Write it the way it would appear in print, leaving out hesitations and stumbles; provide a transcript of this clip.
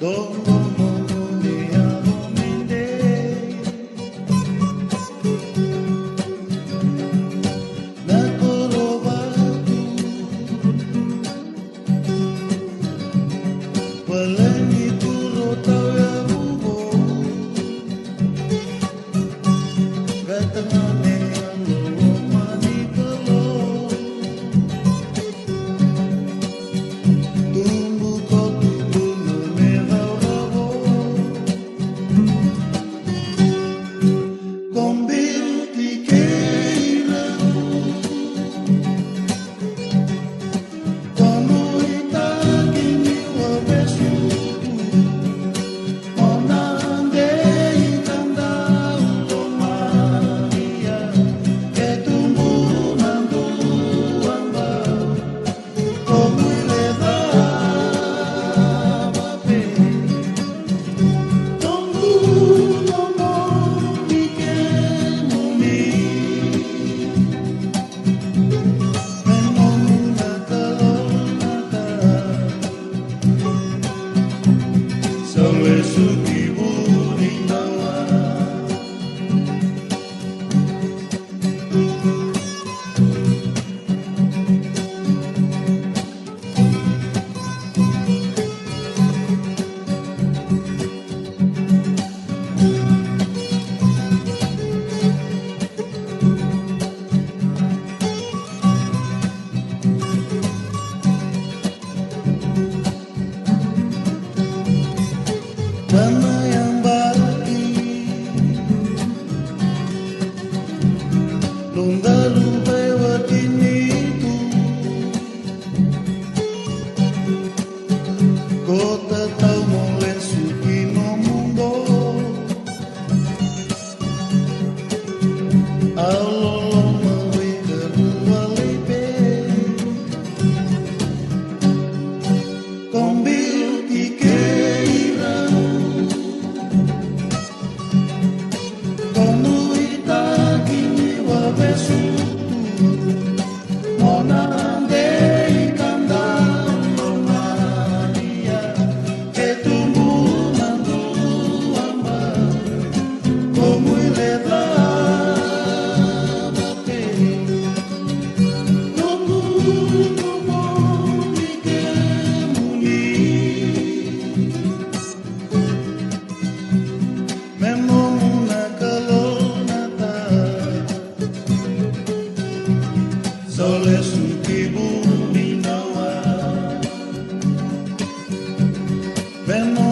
Domo mone amomende, nakorobatu, peleni turo tau ya bubo, gatangane alo mani kelo, tumbu kotu merau rabo, kombil tikeira, kono itakini wabesu, onande itanda ulo Maria, ketumbu nandu amba, como le daba pe, tongu nomo pike mumi, menona kalonata, sole suki burindawa. Mana yang baki, lunda lupai watini tu, kota tau mole suki no mundo, alolo mawe kedua lepe, kombil tikeira, kono itakini wabesu, monande ikanda ulo Maria, ketumbu nandu amba, como le daba pe, tongu nomo pike muni, memona kalonata, sole suki buminawa, memona